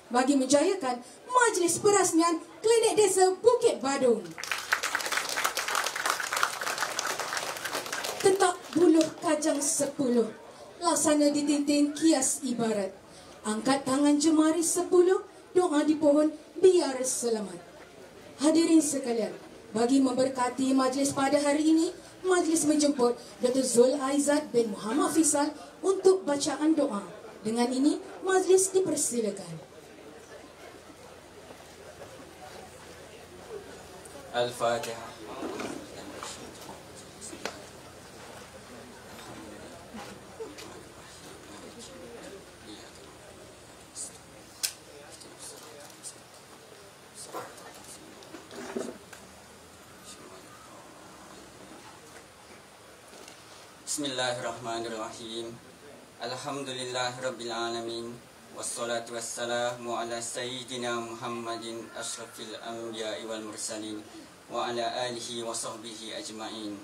bagi menjayakan Majlis Perasmian Klinik Desa Bukit Badung. Tetak buluh kajang 10, laksana ditintin kias ibarat. Angkat tangan jemari 10, doa di pohon biar selamat. Hadirin sekalian, bagi memberkati majlis pada hari ini, majlis menjemput Dr. Zul Aizat bin Muhammad Faisal untuk bacaan doa. Dengan ini, majlis dipersilakan. Al-Fatihah. Bismillahirrahmanirrahim. Alhamdulillahirabbil alamin. Wassalatu wassalamu ala sayyidina Muhammadin asyrafil anbiya'i wal mursalin wa ala alihi wa sahbihi ajma'in.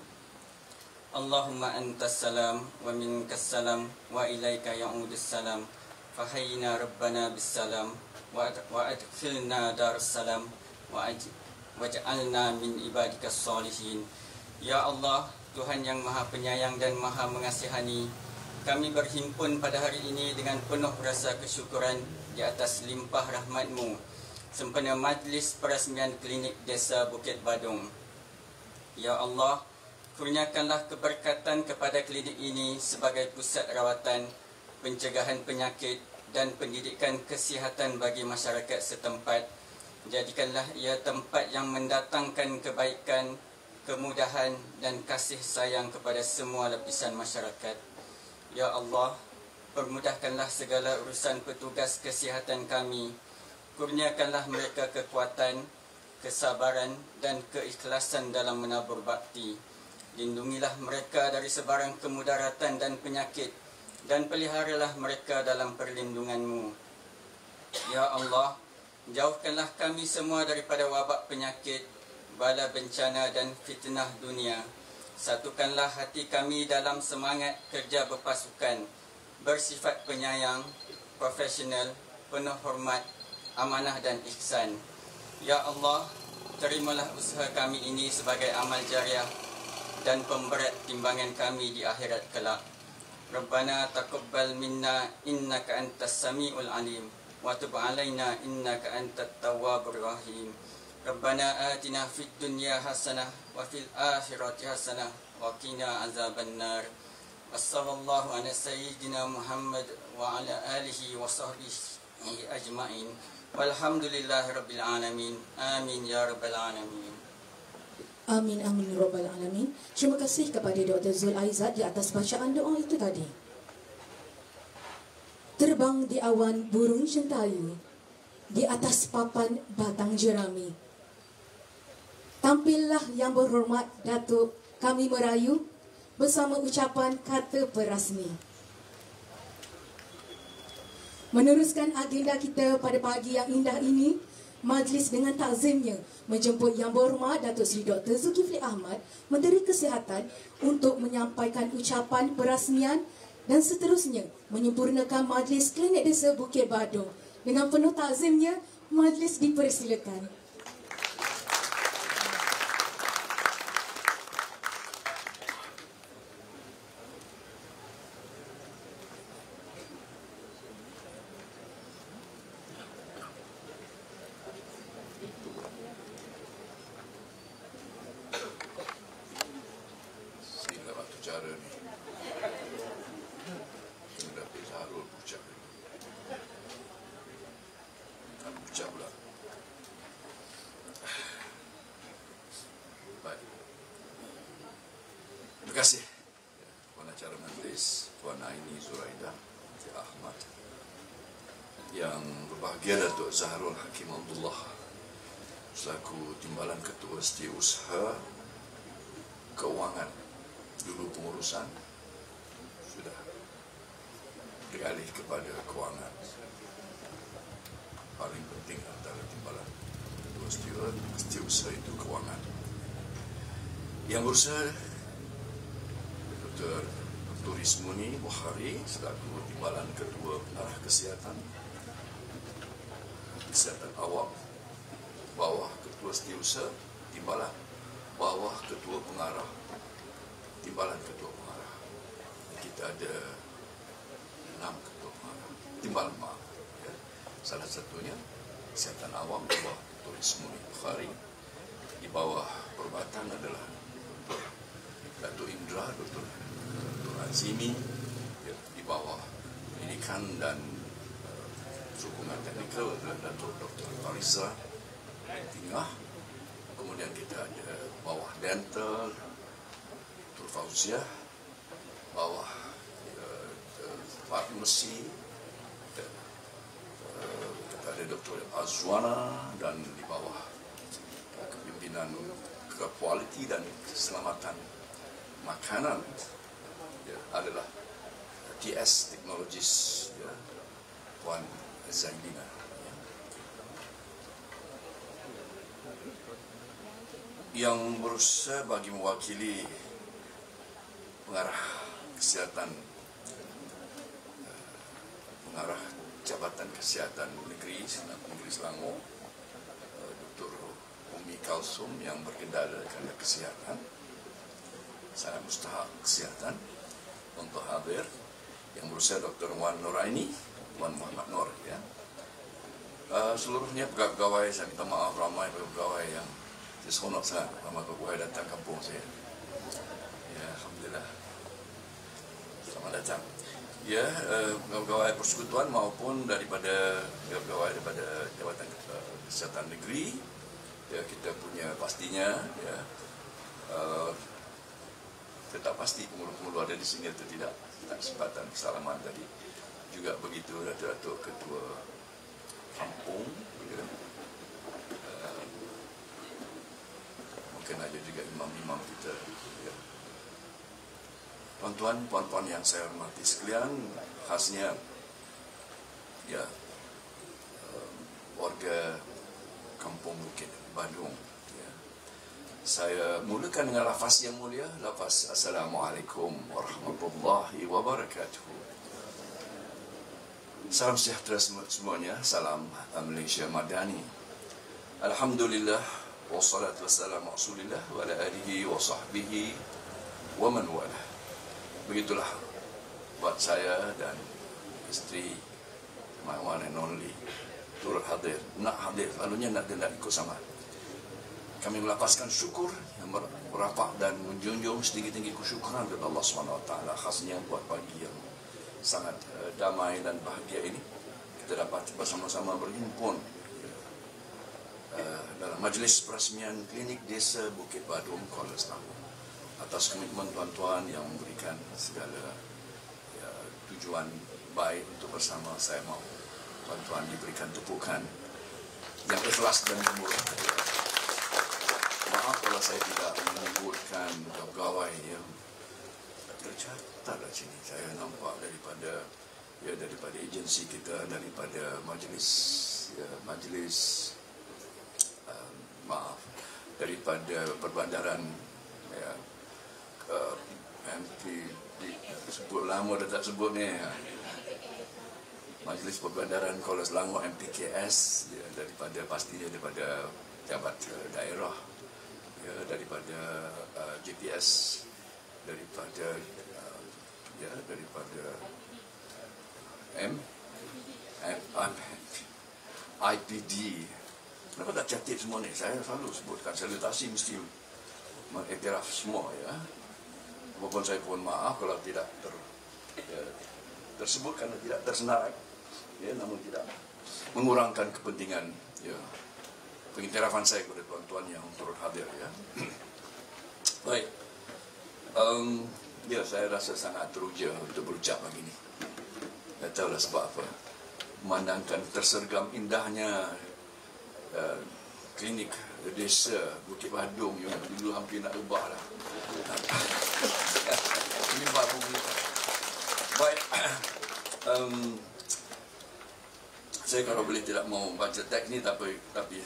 Allahumma antas salam wa minkas salam wa ilaika ya'udus salam. Fahayyina rabbana bis salam wa adkhilna darus salam waj'alna min ibadikas salihin. Ya Allah, Tuhan yang Maha Penyayang dan Maha Mengasihani, kami berhimpun pada hari ini dengan penuh rasa kesyukuran di atas limpah rahmat-Mu sempena Majlis Perasmian Klinik Desa Bukit Badung. Ya Allah, kurniakanlah keberkatan kepada klinik ini sebagai pusat rawatan, pencegahan penyakit dan pendidikan kesihatan bagi masyarakat setempat. Jadikanlah ia tempat yang mendatangkan kebaikan, kemudahan dan kasih sayang kepada semua lapisan masyarakat. Ya Allah, permudahkanlah segala urusan petugas kesihatan kami. Kurniakanlah mereka kekuatan, kesabaran dan keikhlasan dalam menabur bakti. Lindungilah mereka dari sebarang kemudaratan dan penyakit dan peliharalah mereka dalam perlindungan-Mu. Ya Allah, jauhkanlah kami semua daripada wabak penyakit, bala bencana dan fitnah dunia. Satukanlah hati kami dalam semangat kerja berpasukan, bersifat penyayang, profesional, penuh hormat, amanah dan ihsan. Ya Allah, terimalah usaha kami ini sebagai amal jariah dan pemberat timbangan kami di akhirat kelak. Rabbana taqabbal minna innaka antas samiul alim wa tub alaina innaka antat tawwabur rahim. Rabbana atina fid dunya hasanah wa fil akhirati hasanah wa qina azaban nar. Wassallallahu ala sayyidina Muhammad wa ala alihi wa sahbihi ajma'in. Walhamdulillahirabbil alamin. Amin ya rabbal alamin. Amin amin ya rabbal alamin. Terima kasih kepada Dr. Zul Aizat di atas bacaan doa itu tadi. Terbang di awan burung centayu, di atas papan batang jerami. Tampillah yang berhormat Datuk kami merayu bersama ucapan kata perasmi. Meneruskan agenda kita pada pagi yang indah ini, majlis dengan takzimnya menjemput Yang Berhormat Datuk Seri Dr. Zulkifli Ahmad, Menteri Kesihatan, untuk menyampaikan ucapan perasmian dan seterusnya menyempurnakan Majlis Klinik Desa Bukit Badung. Dengan penuh takzimnya, majlis dipersilakan. Terima kasih Tuan Acara Majlis, Tuan Aini Zuraida Ahmad, yang berbahagia Datuk Zahrul Hakim Abdullah selaku Timbalan Ketua Setiausaha Keuangan. Dulu pengurusan sudah beralih kepada keuangan. Paling penting antara timbalan Ketua Setiausaha itu keuangan. Yang berusaha Dr. Turismuni Bukhari selaku Timbalan Ketua Pengarah Kesihatan. Kesihatan Awam, bawah Ketua Setiausaha, timbalan bawah Ketua Pengarah, timbalan Ketua Pengarah. Kita ada 6 Ketua Pengarah, timbalan maaf. Ya. Salah satunya Kesihatan Awam di bawah Dr. Ismuni Bukhari, di bawah Perubatan adalah Datuk Indra, Dr. Azimi, ya, di bawah Pendidikan dan Sokongan Teknikal adalah Datuk Dr. Fariza, Tengah. Kemudian kita ada bawah Dental, Dr. Fauziah, bawah Farmasi, kita ada Dr. Azwana, dan di bawah kepimpinan kualiti dan keselamatan makanan, ya, adalah TS Technologies, ya, Puan Zaidina. Ya. Yang berusaha bagi mewakili pengarah kesihatan, pengarah Jabatan Kesihatan Negeri Selangor, Dr. Umi Kalsum yang berkendalikan kesihatan. Saya mustahak kesihatan untuk hadir. Yang berusaha Dr. Wan Nuraini, Wan Muhammad Nur, ya. Seluruhnya pegawai, saya minta maaf, ramai pegawai yang seronok sangat, ramai pegawai datang kampung saya. Ya, alhamdulillah. Selamat datang. Ya, pegawai persekutuan maupun daripada pegawai daripada Jabatan Kesihatan Negeri, ya, kita punya pastinya, ya, tetap pasti pengurus-pengurus ada di sini atau tidak. Tak kesempatan persalaman tadi. Juga begitu Datuk Ketua Kampung, ya. Mungkin ada juga imam-imam kita, ya. Tuan-tuan, puan-puan yang saya hormati sekalian, khasnya, ya, warga Kampung Bukit Badung. Saya mulakan dengan lafaz yang mulia, lafaz Assalamualaikum warahmatullahi wabarakatuh. Salam sejahtera semuanya, salam Malaysia Madani. Alhamdulillah, wassalatu wassalamu Rasulillah wa ala alihi wa sahbihi wa man wala. Begitulah buat saya dan isteri, my one and only, turut hadir. Nak hadir, lalunya nak ikut sama. Kami melapaskan syukur yang merapak dan menjunjung setinggi-tinggi kesyukuran kepada Allah SWT, khasnya buat pagi yang sangat damai dan bahagia ini. Kita dapat bersama-sama berhimpun dalam majlis peresmian Klinik Desa Bukit Badung, Kuala Selangor. Atas komitmen tuan-tuan yang memberikan segala, ya, tujuan baik untuk bersama, saya mahu tuan-tuan diberikan tepukan yang ikhlas dan murah. Maaf kalau saya tidak menyebutkan pegawai yang tercatat di sini. Saya nampak daripada agensi kita, daripada majlis, ya, daripada perbandaran, ya, MP, sebut lama dah tak sebut ni, ya. Majlis Perbandaran Kuala Selangor MPKS, ya, pastinya daripada jabat daerah, ya, daripada GPS, daripada IPD. Kenapa tak catat semua ni? Saya selalu sebutkan salutasi mesti mengiktiraf semua, ya. Walaupun saya mohon maaf kalau tidak tersebutkan, tidak tersenarai, ya, namun tidak mengurangkan kepentingan, ya, pengiktirafan saya kepada tuan-tuan yang turut hadir, ya. Baik, ya, saya rasa sangat teruja untuk berucap begini. Tak tahulah sebab apa. Memandangkan tersergam indahnya klinik desa Bukit Badung yang dulu hampir nak ubah dah. Ini baru. Baik. Saya kalau boleh tidak mau baca teks ni, tapi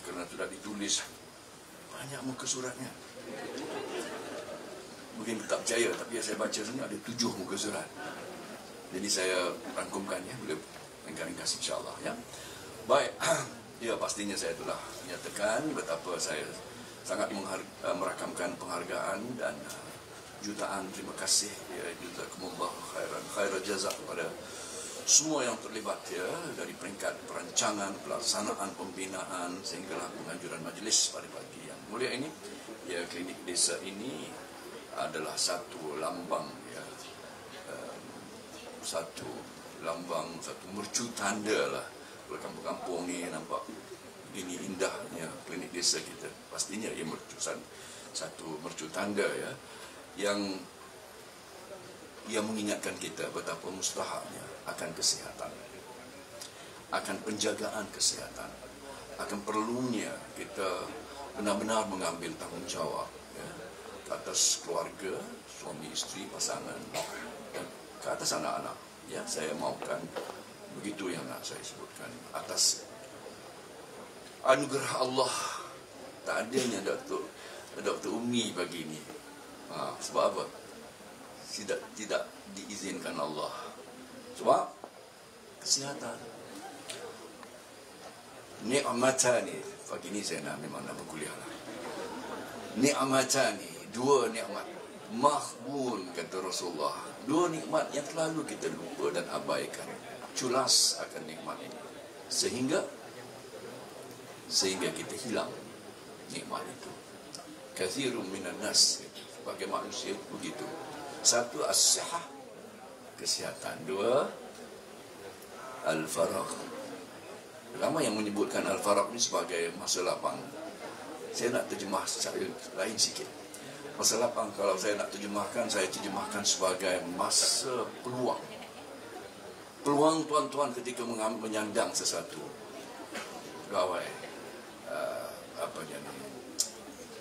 kerana sudah ditulis banyak muka suratnya. Mungkin tak percaya, tapi saya baca sini ada 7 muka surat. Jadi saya rangkumkan, ya, boleh ringkas insya-Allah, ya. Baik. Ya, pastinya saya telah menyatakan betapa saya sangat merakamkan penghargaan dan jutaan terima kasih, ya, jazakumullah khairan jazak kepada semua yang terlibat, ya, dari peringkat perancangan, pelaksanaan, pembinaan sehinggalah penganjuran majlis pada pagi yang mulia ini. Ya, klinik desa ini adalah satu lambang, ya, satu mercu tanda lah. Kalau kampung-kampung ni nampak ini indahnya klinik desa kita, pastinya ia satu mercu tanda, ya, yang mengingatkan kita betapa mustahaknya akan kesihatan, akan penjagaan kesihatan, akan perlunya kita benar-benar mengambil tanggungjawab, ya, ke atas keluarga, suami isteri, pasangan, dan ke atas anak-anak. Ya, saya mahukan begitu yang nak saya sebutkan. Atas anugerah Allah, tak adanya Dr. Umi pagi ini. Sebab apa? Tidak diizinkan Allah. Sebab kesihatan. Ni'matani. Pagi ini saya memang nak berkuliah lah. Ni'matani, dua nikmat. Mahbun, kata Rasulullah. Dua nikmat yang selalu kita lupa dan abaikan. Culas akan nikmat ini. Sehingga kita hilang nikmat itu. Kathirun minan nas, sebagai manusia begitu. Satu, as-sihah, kesihatan. Dua, al-faragh. Ramai yang menyebutkan al-faragh ini sebagai masa lapang. Saya nak terjemah secara lain sikit. Masa lapang, kalau saya nak terjemahkan, saya terjemahkan sebagai masa peluang. Peluang tuan-tuan ketika menyandang sesuatu. Pegawai,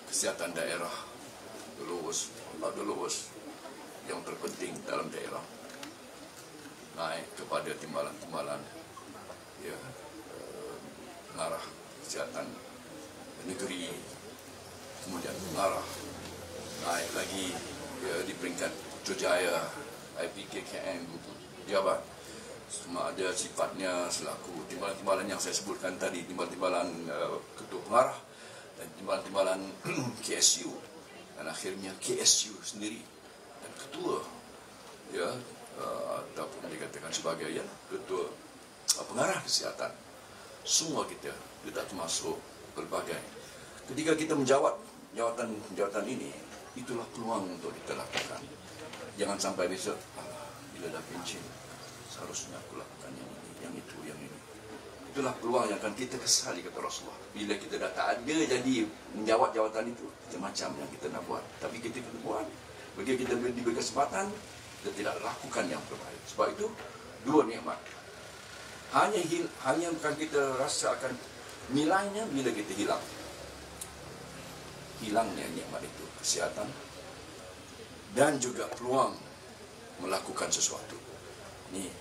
kesihatan daerah, lulus yang terpenting dalam daerah, naik kepada timbalan-timbalan, ya, mengarah kesihatan negeri, kemudian mengarah naik lagi, ya, di peringkat Jaya, IPKKM, jabat. Semua ada sifatnya selaku timbalan-timbalan yang saya sebutkan tadi, timbalan-timbalan ketua pengarah dan timbalan-timbalan KSU, dan akhirnya KSU sendiri dan ketua, ya, ataupun dikatakan sebagai, ya, ketua pengarah kesihatan. Semua kita termasuk berbagai. Ketika kita menjawat jawatan ini, itulah peluang untuk kita lakukan. Jangan sampai besok, bila dah pencin, seharusnya aku lakukan yang ini, yang itu, yang ini. Itulah peluang yang akan kita kesali, kata Rasulullah. Bila kita dah tak ada jadi menjawab jawatan itu, macam-macam yang kita nak buat. Tapi kita kena buat. Bagi kita diberi kesempatan, kita tidak lakukan yang terbaik. Sebab itu, dua nikmat. Hanya akan kita rasakan nilainya bila kita hilang. Hilangnya nikmat itu, kesihatan, dan juga peluang melakukan sesuatu. Ni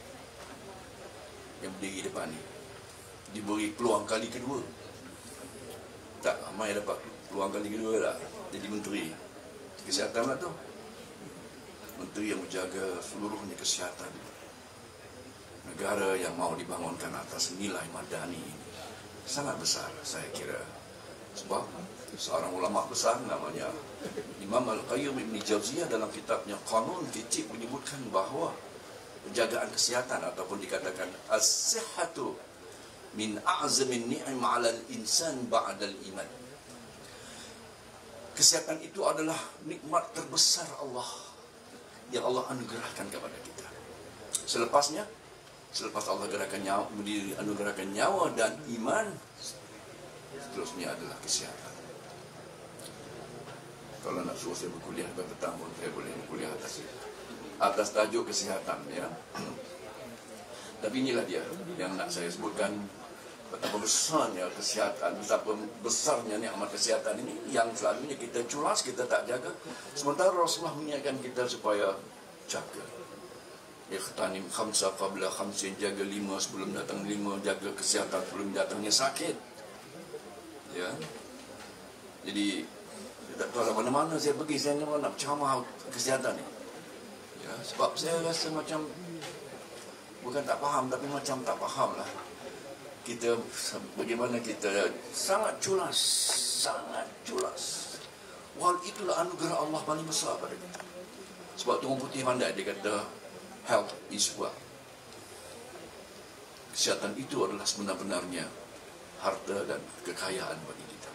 yang berdiri depan ni diberi peluang kali kedua. Tak ramai dapat peluang kali kedua lah. Jadi menteri kesihatan lah tu. Menteri yang menjaga seluruhnya kesihatan negara yang mau dibangunkan atas nilai madani ini. Sangat besar saya kira. Sebab seorang ulama besar namanya Imam Al-Qayyum Ibn Jawziyah dalam kitabnya Qanun Fitib menyebutkan bahawa penjagaan kesihatan ataupun dikatakan as-sihhatu min a'zamin ni'am 'ala al-insan ba'da al-iman. Kesihatan itu adalah nikmat terbesar Allah yang Allah anugerahkan kepada kita. Selepas Allah anugerahkan nyawa dan iman, seterusnya adalah kesihatan. Kalau nak suruh saya berkuliah petang pun saya boleh berkuliah atas tajuk kesihatan, ya. Tapi inilah dia yang nak saya sebutkan, betapa besarnya kesihatan, betapa besarnya nikmat kesihatan ini yang selalunya kita culas, kita tak jaga. Sementara Rasulullah mengingatkan kita supaya jaga. Ikhtanim khamsa qabla khamsin, jaga 5 sebelum datang 5, jaga kesihatan sebelum datangnya sakit. Ya. Jadi tak tahu lah mana-mana saya pergi, saya nak ceramah kesihatan ni. Ya, sebab saya rasa macam bukan tak faham, tapi macam tak faham lah. bagaimana kita sangat culas. Wal itulah anugerah Allah paling besar pada kita. Sebab tu orang putih pandai, dia kata health is wealth. Kesihatan itu adalah sebenar-benarnya harta dan kekayaan bagi kita.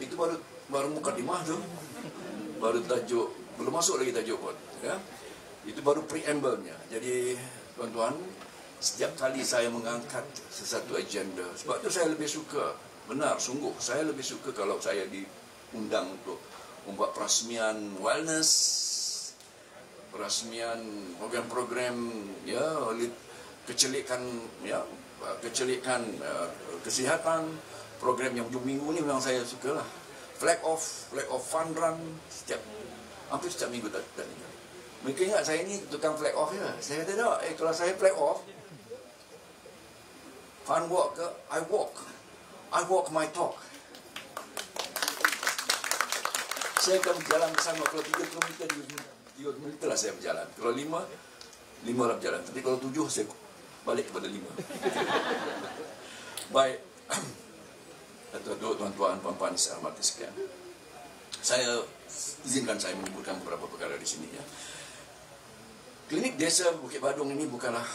Itu baru mukadimah tu. Baru tajuk, belum masuk lagi tajuk pun, ya. Itu baru preamble-nya. Jadi tuan-tuan, setiap kali saya mengangkat sesuatu agenda, sebab tu saya lebih suka, benar, sungguh, saya lebih suka kalau saya diundang untuk membuat perasmian wellness, perasmian program-program, ya, kecelikan, ya, kesihatan, program yang hujung minggu ni memang saya sukalah. Flag off, fun run, hampir setiap minggu tak tinggal. Mereka ingat saya ni tukang flag off je. Saya kata tak, kalau saya flag off, fun walk ke, I walk my talk. Saya akan berjalan bersama. Kalau 3 km lah saya berjalan. Kalau 5 lah berjalan. Tapi kalau 7 saya balik kepada 5. Baik. Tuan-tuan, puan-puan, saya hormati sekalian. Izinkan saya menyebutkan beberapa perkara di sini, ya. Klinik Desa Bukit Badung ini bukanlah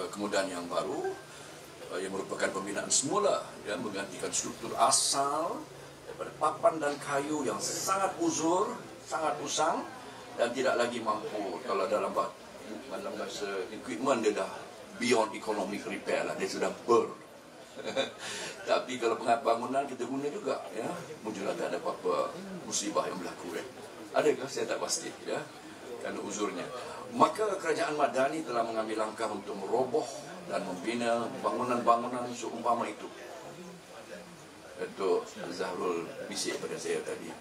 kemudahan yang baru, yang merupakan pembinaan semula, ya, menggantikan struktur asal daripada papan dan kayu yang sangat uzur, sangat usang dan tidak lagi mampu. Kalau dalam bahasa equipment dia dah beyond economic repair lah, dia sudah burn. Tapi kalau bangunan kita guna juga, ya, mungkin tak ada apa-apa musibah yang berlaku, ya. Adakah? Saya tak pasti, ya, kerana uzurnya. Maka kerajaan Madani telah mengambil langkah untuk meroboh dan membina bangunan-bangunan seumpama itu. Datuk Zahrul bisik pada saya tadi,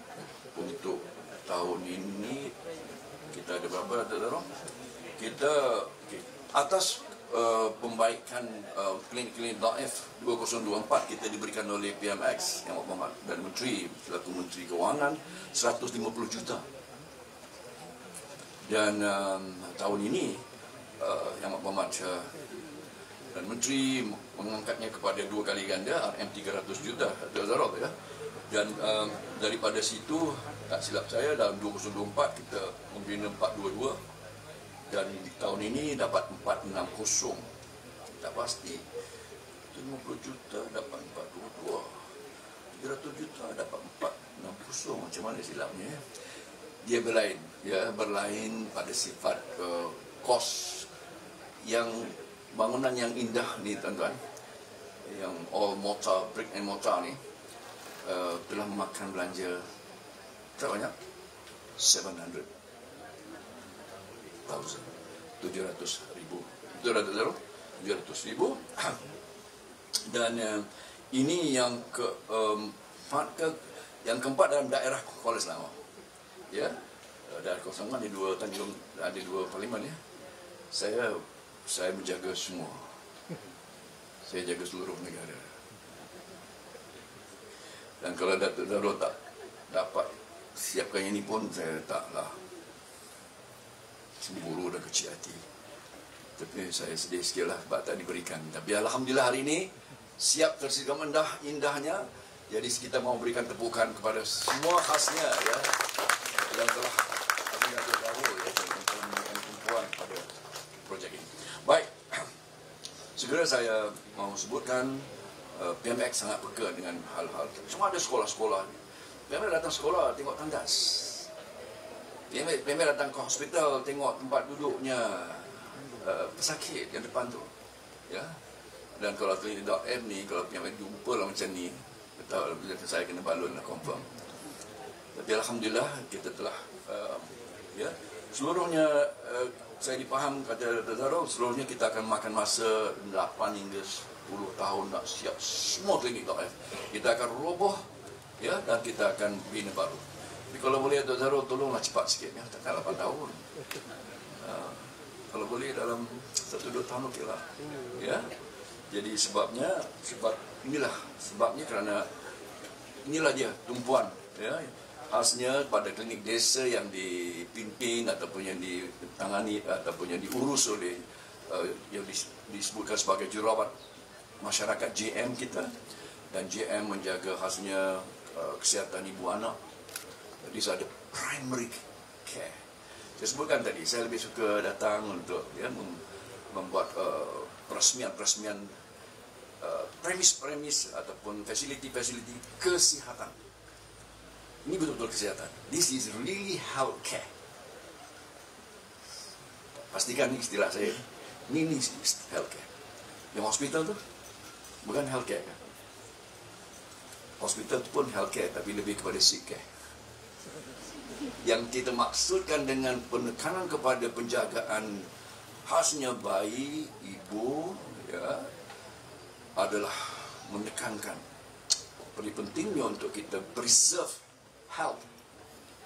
untuk tahun ini kita ada berapa, Datuk Zahrul? Kita atas pembaikan klinik-klinik Daif 2024 kita diberikan oleh PMX Yang Muhammad dan Menteri selaku Menteri Kewangan 150 juta. Dan tahun ini Yang Muhammad dan Menteri mengangkatnya kepada 2 kali ganda, RM 300 juta, ya. Dan daripada situ, tak silap saya, dalam 2024 kita membina 422. Dan di tahun ini dapat 460. Tak pasti. 50 juta dapat 422. 300 juta dapat 460. Macam mana silapnya? Dia berlain. Ya, berlain pada sifat kos yang bangunan yang indah ni, tuan-tuan. Yang all mortar, brick and mortar ni telah memakan belanja berapa banyak? 700,000. Dan ini yang keempat dalam daerah Kuala Selangor, ya. Daerah Kuala Selangor ada 2 Tanjung, ada 2 parlimen, ya. Saya menjaga semua. Saya jaga seluruh negara. Dan kalau Datuk Zahrul tak dapat siapkan ini pun, saya taklah cemburu dan kecil hati. Tapi saya sedih sikit lah sebab tak diberikan. Tapi alhamdulillah hari ini siap tersedia indahnya. Jadi kita mau berikan tepukan kepada semua khasnya, ya, yang telah Zahrul, ya, yang telah memberikan tumpuan pada projek ini. Baik, segera saya mau sebutkan PMX sangat peka dengan hal-hal. Cuma ada sekolah-sekolah. PMX datang sekolah tengok tandas. PMX datang ke hospital tengok tempat duduknya pesakit yang depan tu, ya. Dan kalau klinik .M ni, kalau PMX jumpa lah macam ni, betul saya kena balun lah, confirm. Tapi alhamdulillah kita telah ya, seluruhnya saya dipaham kata Dr. Zahrul, seluruhnya kita akan makan masa 8 hingga 10 tahun nak siap semua klinik .M. Kita akan roboh, ya, dan kita akan bina baru. Tapi kalau boleh Dr. Zahrul tolonglah cepat sikit, ya, takkan 8 tahun. Kalau boleh dalam 1-2 tahun okeylah, ya. Jadi sebabnya kerana inilah dia tumpuan, ya, khasnya pada klinik desa yang dipimpin ataupun yang ditangani ataupun yang diurus oleh yang disebutkan sebagai jurawat masyarakat JM kita, dan JM menjaga khasnya kesihatan ibu anak. Jadi ada primary care. Saya sebutkan tadi, saya lebih suka datang untuk membuat peresmian premis ataupun fasiliti kesihatan. Ini betul-betul kesihatan. This is really healthcare. Pastikan ni istilah saya. Ini healthcare. Yang hospital tu bukan healthcare kan? Hospital tu pun healthcare, tapi lebih kepada sick care. Yang kita maksudkan dengan penekanan kepada penjagaan khasnya bayi, ibu, ya, adalah menekankan paling pentingnya untuk kita preserve health.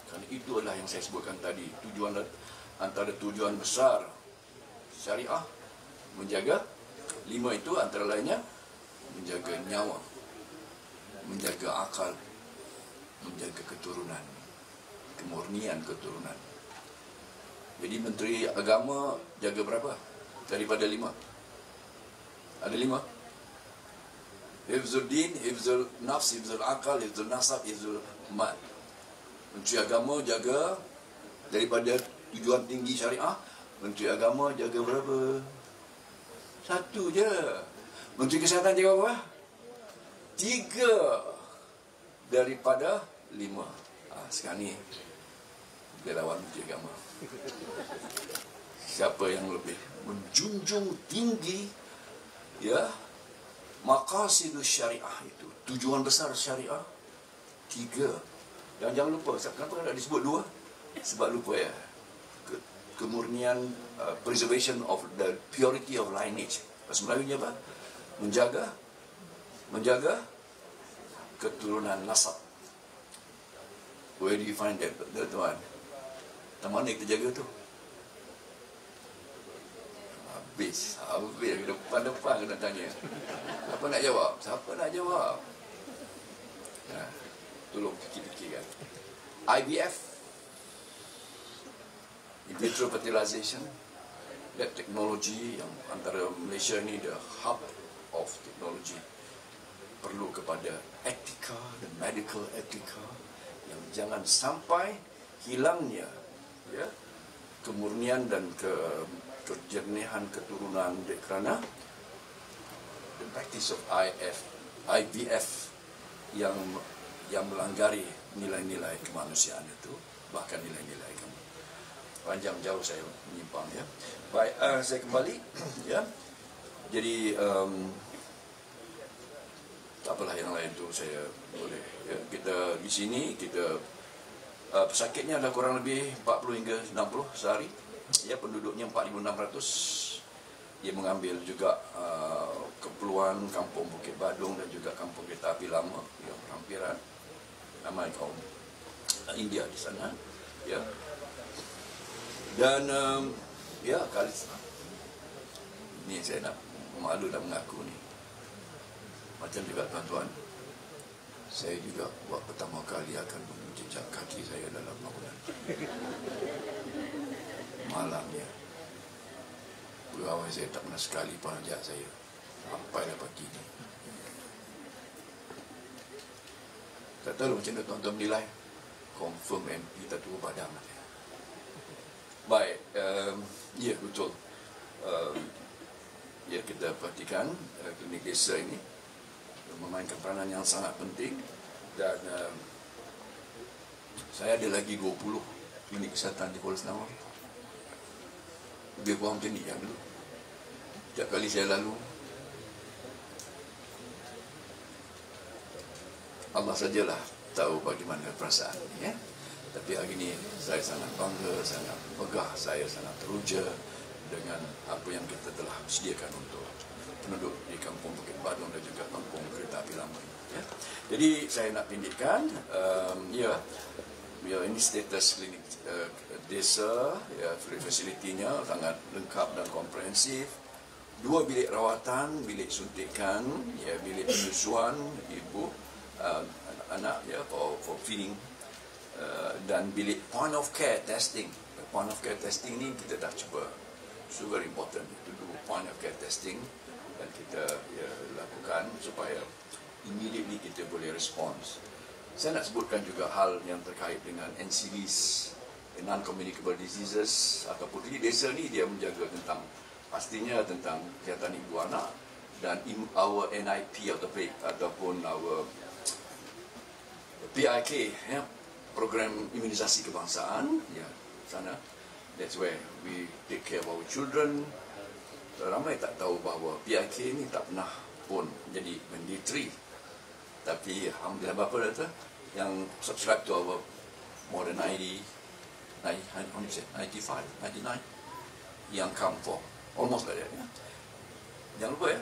Kerana itu adalah yang saya sebutkan tadi, antara tujuan besar syariah menjaga 5 itu antara lainnya menjaga nyawa, menjaga akal, menjaga keturunan, kemurnian keturunan. Jadi Menteri Agama jaga berapa? Daripada 5. Ada 5. Hifzul Din, Hifzul Nafs, Hifzul Akal, Hifzul Nasab, Hifzul Mal. Menteri Agama jaga daripada tujuan tinggi syariah. Menteri Agama jaga berapa? 1 je. Menteri Kesihatan jaga berapa? 3 daripada 5. Sekarang ni dia lawan Menteri Agama. Siapa yang lebih menjunjung tinggi, ya, maqasidus syariah itu, tujuan besar syariah, 3. Dan jangan lupa, kenapa tak disebut 2? Sebab lupa ya, kemurnian, preservation of the purity of lineage. Bahasa Melayunya apa? Menjaga keturunan nasab. Where do you find that, tuan? Tak mana kita jaga tu? Habis depan kena tanya. Apa nak jawab? Siapa nak jawab? Nah, tolong fikir-fikirkan. IVF, in vitro fertilization, that teknologi yang antara Malaysia ni the hub of technology, perlu kepada etika dan medical etika yang jangan sampai hilangnya, ya, kemurnian dan kejernihan keturunan kerana the practice of IVF yang melanggari nilai-nilai kemanusiaan itu, bahkan nilai-nilai kamu. Panjang jauh saya menyimpang, ya. Baik, saya kembali, ya. Jadi tak apalah yang lain tu saya boleh, ya. Kita di sini pesakitnya ada kurang lebih 40 hingga 60 sehari. Ya, penduduknya 4,600. Ia mengambil juga keperluan Kampung Bukit Badung dan juga Kampung Kereta Api Lama yang berhampiran. Ramai kaum India di sana, ya. Dan ya, kali ni saya nak malu nak mengaku ni, macam juga tuan-tuan, saya juga buat pertama kali akan menjejak kaki saya dalam bangunan malamnya. Pegawai saya tak pernah sekali pun ajak saya sampailah pagi ni. Tak tahu macam mana tuan-tuan menilai. Confirm MP tak turun padam. Baik, ya betul. Ya, kita perhatikan klinik desa ini memainkan peranan yang sangat penting. Dan saya ada lagi 20 klinik kesihatan di Kuala Senawar. Lebih kurang macam ni yang dulu. Setiap kali saya lalu, Allah sajalah tahu bagaimana perasaan ini, ya. Tapi hari ini saya sangat bangga, sangat megah, saya sangat teruja dengan apa yang kita telah sediakan untuk penduduk di Kampung Bukit Badung dan juga Kampung Kereta Api Lama, ya. Jadi saya nak pindikkan, ya, ini status klinik desa, ya, fasilitinya sangat lengkap dan komprehensif. 2 bilik rawatan, bilik suntikan, ya, bilik penyusuan ibu, anak, ya, for feeding, dan bilik point of care testing. Point of care testing ni kita dah cuba So very important to do point of care testing dan kita lakukan supaya immediately kita boleh respons. Saya nak sebutkan juga hal yang terkait dengan NCDs, non-communicable diseases, ataupun di desa ni dia menjaga tentang pastinya tentang kesihatan ibu anak dan our NIP ataupun our PIK, ya, program imunisasi kebangsaan, ya, sana. That's where we take care of our children. Ramai tak tahu bahawa PIK ni tak pernah pun jadi mandatory. Tapi alhamdulillah berapa data yang subscribe to our more than 95, 99 yang come for almost like that, ya. Jangan lupa ya,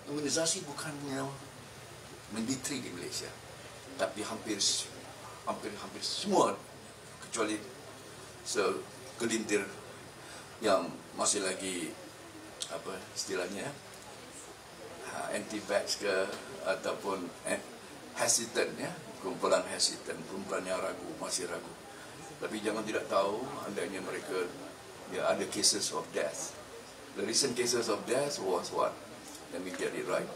imunisasi bukannya mandatory di Malaysia, tapi hampir semua kecuali segelintir yang masih lagi apa istilahnya anti-vax ke ataupun hesitant, ya, kumpulan hesitant, kumpulan yang ragu, masih ragu. Tapi jangan tidak tahu adanya mereka, ya, ada cases of death. The recent cases of death was what? Let me get it right.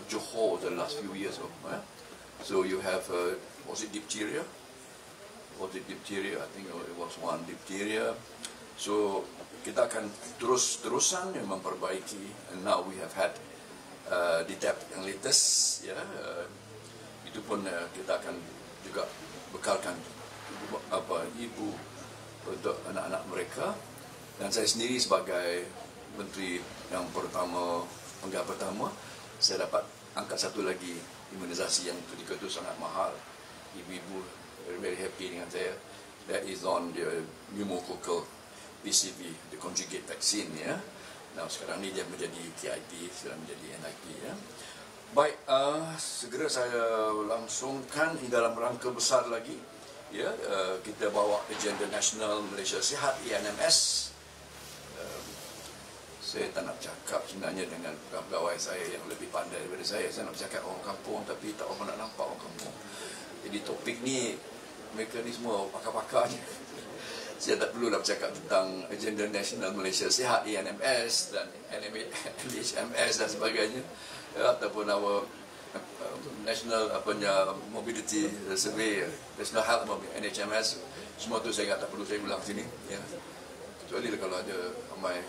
Johor the last few years of, so you have was it diphtheria? Was it diphtheria? I think it was one diphtheria. So kita akan terus-terusan memperbaiki. And now we have had DTaP yang latest, ya. Itu pun kita akan juga bekalkan ibu untuk anak-anak mereka. Dan saya sendiri sebagai menteri yang pertama, penggarap pertama, saya dapat angkat satu lagi imunisasi yang ketika itu sangat mahal. Ibu-ibu very happy dengan saya. That is on the pneumococcal PCV, the conjugate vaccine, ya. Nah, sekarang ni dia menjadi TIP, sekarang menjadi NIP, ya. Baik, segera saya langsungkan dalam rangka besar lagi, ya, kita bawa agenda nasional Malaysia Sihat (ENMS). Saya tak nak cakap sebenarnya dengan pegawai saya yang lebih pandai daripada saya. Saya nak cakap orang kampung tapi tak orang nak nampak orang kampung. Jadi topik ni mekanisme pakar-pakarnya. Saya tak perlu nak bercakap tentang agenda nasional Malaysia Sihat (ENMS) dan NHMS dan sebagainya, ya, ataupun our national mobility survey, national health NHMS. Semua tu saya tak perlu saya ulang sini, ya. Kecuali kalau ada ramai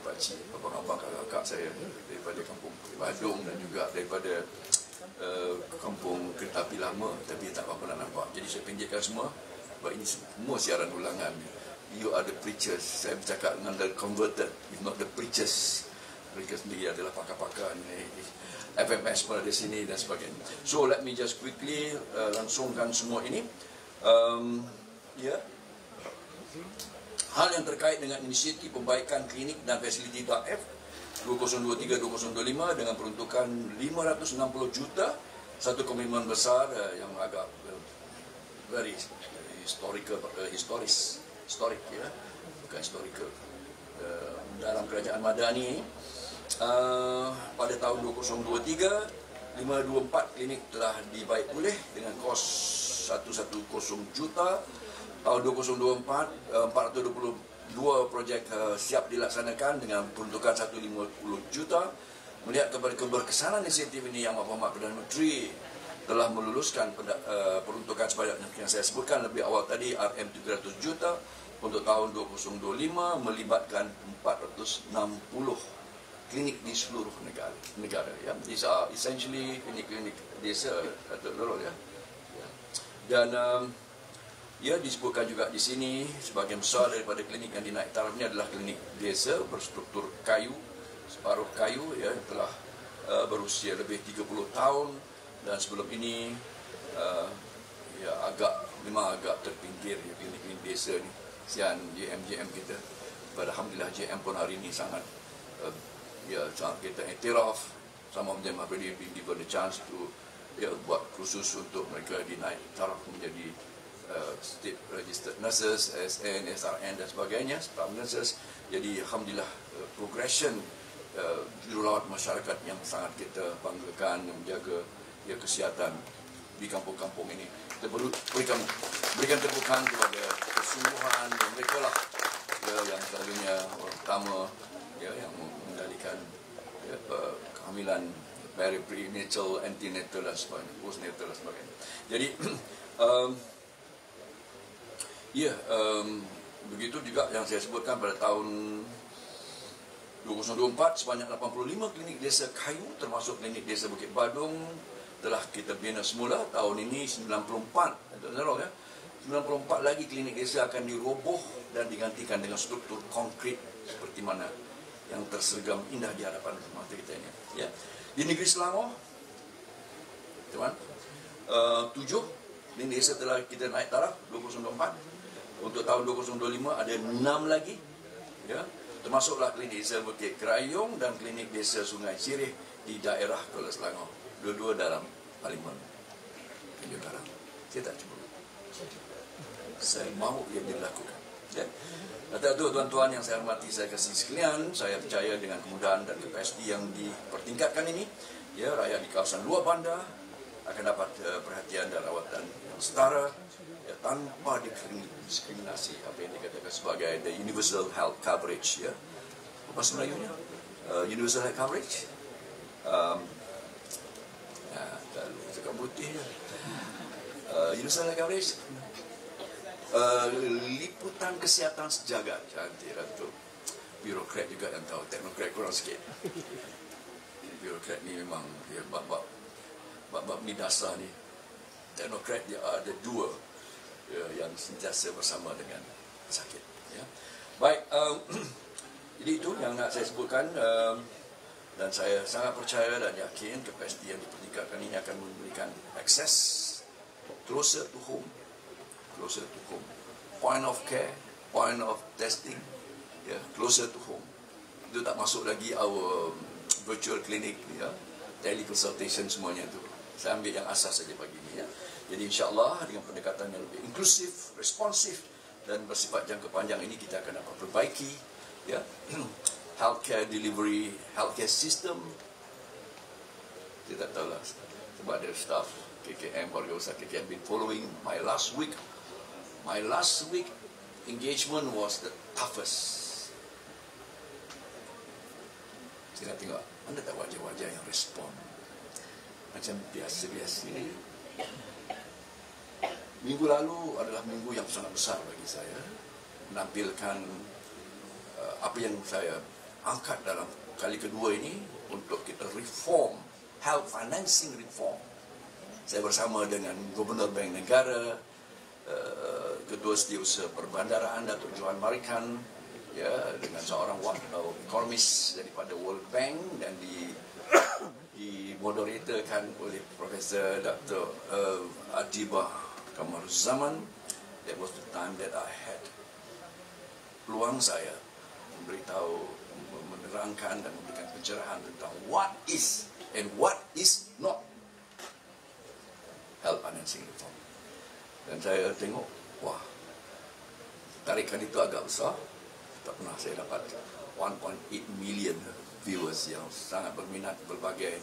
pakcik, abang-abang, kakak saya daripada kampung Badung dan juga daripada kampung Kereta Api Lama, tapi tak apa-apa nak nampak. Jadi saya pinjatkan semua. Sebab ini semua siaran ulangan. You are the preachers. Saya bercakap dengan the converted, if not the preachers. Mereka sendiri adalah pakar-pakar ni. FMS pun ada sini dan sebagainya. So let me just quickly langsungkan semua ini. Ya. Hal yang terkait dengan inisiatif perbaikan klinik dan fasiliti DAF 2023-2025 dengan peruntukan 560 juta, satu komitmen besar yang agak very historic, ya, bukan historical, dalam kerajaan Madani. Pada tahun 2023 524 klinik telah dibaik pulih dengan kos 110 juta. Tahun 2024 422 projek siap dilaksanakan dengan peruntukan 150 juta. Melihat kepada keberkesanan inisiatif ini, Yang Berhormat Perdana Menteri telah meluluskan peruntukan sebanyak yang saya sebutkan lebih awal tadi, RM300 juta untuk tahun 2025, melibatkan 460 klinik di seluruh negara, ya. These are essentially klinik-klinik desa atau rural, ya. Dan ya, disebutkan juga di sini sebahagian besar daripada klinik yang dinaik tarafnya adalah klinik desa berstruktur kayu, separuh kayu, ya, yang telah berusia lebih 30 tahun dan sebelum ini ya memang agak terpinggir, ya, klinik desa ni. Sian JM kita. Alhamdulillah JM pun hari ini sangat sangat kita iktiraf. Some of them have already been given the chance to, ya, buat khusus untuk mereka dinaik taraf menjadi state registered nurses, SN, SRN dan sebagainya, staff nurses. Jadi alhamdulillah progression jururawat masyarakat yang sangat kita banggakan, yang menjaga, ya, kesihatan di kampung-kampung ini. Kita perlu berikan tepukan kepada kesungguhan dan mereka lah ya, yang selalunya orang pertama ya, yang mengendalikan ya, kehamilan, prenatal, antenatal dan sebagainya, postnatal dan sebagainya. Jadi begitu juga yang saya sebutkan pada tahun 2024 sebanyak 85 klinik desa kayu termasuk klinik desa Bukit Badung telah kita bina semula. Tahun ini 94 ya. 94 lagi klinik desa akan diroboh dan digantikan dengan struktur konkret seperti mana yang tersergam indah di hadapan mata kita ini. Ya. Di negeri Selangor, teman, 7 klinik desa telah kita naik taraf 2024. Untuk tahun 2025 ada 6 lagi, ya, termasuklah klinik desa Bukit Kerayung dan klinik desa Sungai Sirih di daerah Kuala Selangor. Dua-dua dalam Parlimen. Tunjuk darah. Saya tak cuba. Saya mahu ia dilakukan. Ya. Kata itu tuan-tuan yang saya hormati, saya kasih sekalian, saya percaya dengan kemudahan dan kapasiti yang dipertingkatkan ini, ya, rakyat di kawasan luar bandar akan dapat perhatian dan rawatan yang setara, ya, tanpa diskriminasi, apa yang dikatakan sebagai the universal health coverage, ya. Apa Melayunya? Universal health coverage. Cakap putih je. Universal health coverage. Liputan kesihatan sejagat. Cantik lah tu. Birokrat juga yang tahu. Teknokrat kurang sikit. Birokrat ni memang dia bab ni dasar ni. Teknokrat dia ada dua yang sentiasa bersama dengan sakit. Ya. Baik, jadi itu yang nak saya sebutkan, dan saya sangat percaya dan yakin kapasiti yang dipertingkatkan ini akan memberikan akses closer to home, point of care, point of testing, ya, closer to home. Itu tak masuk lagi our virtual clinic, ya, teleconsultation semuanya itu. Saya ambil yang asas saja pagi ini, ya. Jadi insya-Allah dengan pendekatan yang lebih inklusif, responsif dan bersifat jangka panjang ini kita akan dapat perbaiki, ya, healthcare delivery, healthcare system. Saya tak tahulah sebab ada staff KKM, warga usaha KKM been following my last week engagement was the toughest. Saya nak tengok anda tak wajah-wajah yang respon macam biasa-biasa. Minggu lalu adalah minggu yang sangat besar bagi saya, menampilkan apa yang saya angkat dalam kali kedua ini untuk kita reform, health financing reform. Saya bersama dengan Gubernur Bank Negara, Ketua Setiausaha Perbandaraan Datuk Johan Marikan, ya, dengan seorang ekonomis daripada World Bank, dan dimoderatorkan oleh Profesor Dr. Adibah Kamaruzzaman. That was the time that I had peluang saya memberitahu, menerangkan dan memberikan pencerahan tentang what is and what is not health financing reform. Dan saya tengok, wah, tarikan itu agak besar. Tak pernah saya dapat 1.8 million viewers yang sangat berminat berbagai.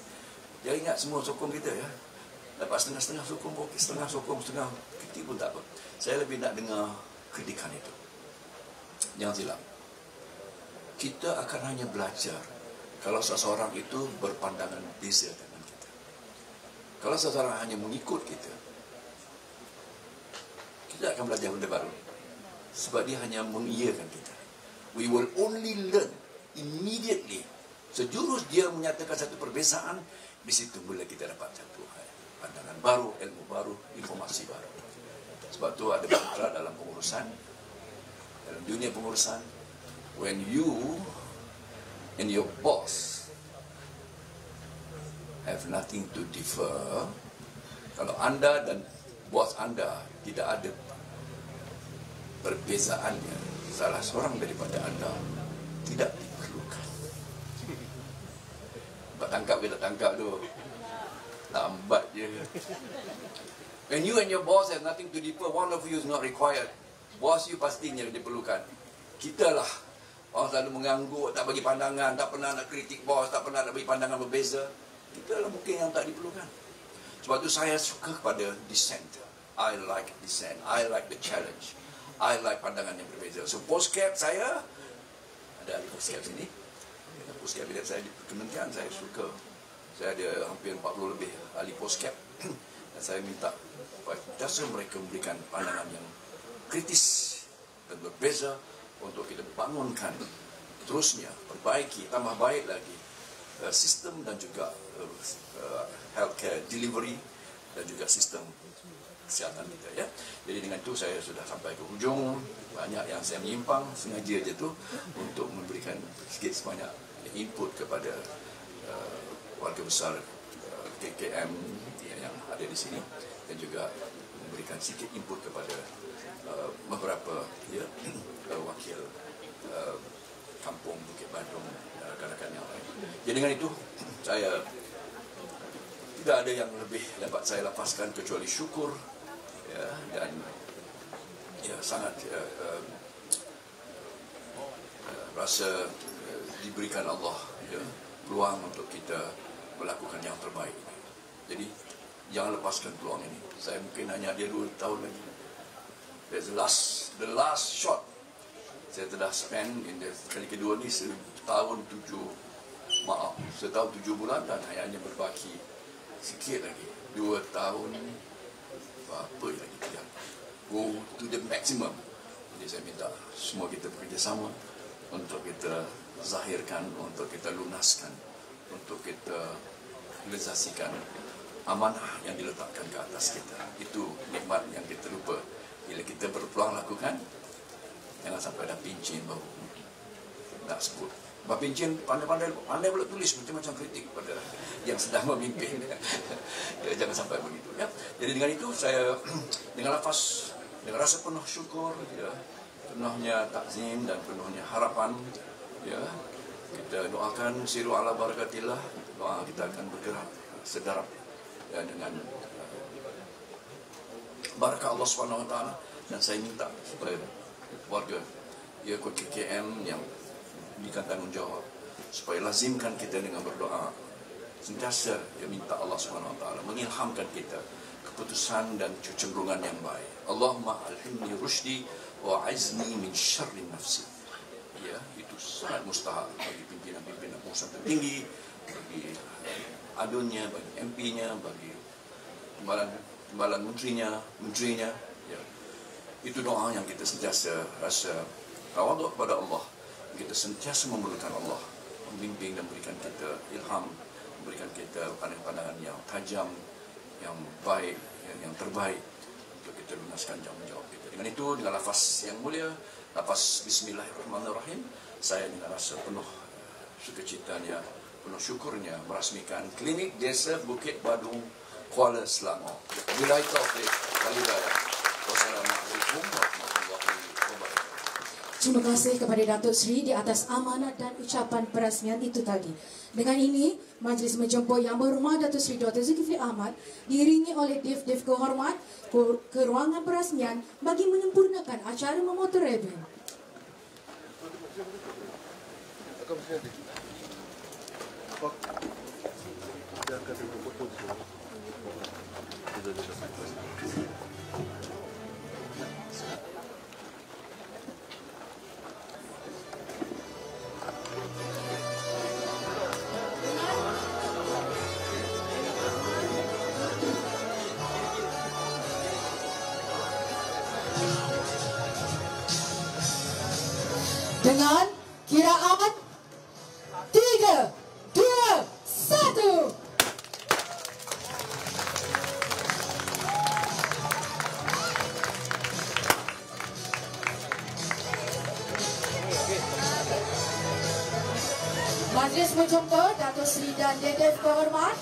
Jangan ingat semua sokong kita, ya. Dapat setengah-setengah sokong, setengah sokong, setengah kritik pun tak apa. Saya lebih nak dengar kritikan itu. Jangan silap. Kita akan hanya belajar kalau seseorang itu berpandangan beza dengan kita. Kalau seseorang hanya mengikut kita, kita akan belajar benda baru. Sebab dia hanya mengiyakan kita. We will only learn immediately. Sejurus dia menyatakan satu perbezaan, di situ mula kita dapat satu pandangan baru, ilmu baru, informasi baru. Sebab tu ada mantra dalam pengurusan, dalam dunia pengurusan, when you and your boss have nothing to differ, kalau anda dan bos anda tidak ada perbezaannya, salah seorang daripada anda tidak diperlukan. Tangkap kita tangkap tu, lambat je. When you and your boss have nothing to differ, one of you is not required. Bos you pastinya diperlukan. Kita lah orang selalu mengangguk, tak bagi pandangan, tak pernah nak kritik bos, tak pernah nak bagi pandangan berbeza. Kita lah mungkin yang tak diperlukan. Sebab tu saya suka kepada dissent. I like dissent. I like the challenge. I like pandangan yang berbeza. So postcap saya, ada ahli postcap sini. Postcap bilik saya di kementerian, saya suka. Saya ada hampir 40 lebih ahli postcap. Dan saya minta jasa mereka memberikan pandangan yang kritis dan berbeza untuk kita bangunkan terusnya, perbaiki, tambah baik lagi sistem dan juga healthcare delivery dan juga sistem kesihatan kita, ya. Jadi dengan itu saya sudah sampai ke hujung. Banyak yang saya menyimpang sengaja je tu untuk memberikan sikit sebanyak input kepada warga besar KKM yang ada di sini, dan juga memberikan sikit input kepada beberapa wakil kampung Bukit Badung dan rakan-rakan yang lain. Jadi dengan itu saya tidak ada yang lebih dapat saya lapaskan kecuali syukur, ya, dan ya sangat rasa diberikan Allah, ya, peluang untuk kita melakukan yang terbaik. Jadi jangan lepaskan peluang ini. Saya mungkin hanya ada 2 tahun lagi. That's the last shot. Saya telah spend kali kedua ni setahun 7 bulan dan hanya berbaki sikit lagi 2 tahun apa lagi tidak. Go to the maximum. Jadi saya minta semua kita bekerjasama untuk kita zahirkan, untuk kita lunaskan, untuk kita realisasikan amanah yang diletakkan ke atas kita. Itu nikmat yang kita lupa. Bila kita berpeluang lakukan, jangan sampai ada pincin baru nak sebut. Sebab pincin pandai pula tulis macam-macam kritik pada yang sedang memimpin. Ya, jangan sampai begitu, ya. Jadi dengan itu saya dengan lafaz, dengan rasa penuh syukur, ya, penuhnya takzim dan penuhnya harapan, ya, kita doakan siru ala barakatillah. Doa kita akan bergerak sedarap, ya, dengan barakah Allah SWT. Dan saya minta supaya warga, ya, Kota KKM yang diberikan tanggungjawab supaya lazimkan kita dengan berdoa sentiasa, ya, minta Allah SWT mengilhamkan kita keputusan dan kecenderungan yang baik. Allahumma alhimni rushdi wa azni min syarri nafsi. Ya, itu sangat mustahil bagi pimpinan-pimpinan pusat tertinggi, bagi adunnya, bagi MP-nya, bagi timbalan menterinya, ya. Itu doa yang kita sentiasa rasa tawaduk kepada Allah. Kita sentiasa memerlukan Allah membimbing dan memberikan kita ilham, memberikan kita pandangan-pandangan yang tajam, yang baik, yang terbaik untuk kita lunaskan tanggungjawab kita. Dengan itu, dengan lafaz yang mulia, lafaz Bismillahirrahmanirrahim, saya dengan rasa penuh sukacitanya, penuh syukurnya merasmikan Klinik Desa Bukit Badung, Kuala Selangor. Billahi taufiq wal hidayah. Wassalamualaikum warahmatullahi wabarakatuh. Terima kasih kepada Datuk Seri di atas amanat dan ucapan perasmian itu tadi. Dengan ini, Majlis menjemput Yang Berhormat Datuk Seri Dr. Zulkifli Ahmad diiringi oleh Dev kehormat ke ruangan perasmian bagi menyempurnakan acara memotor rebel. Dengan kiraan 3, 2, 1. Majlis menjemput Datuk Seri dan Dev kehormat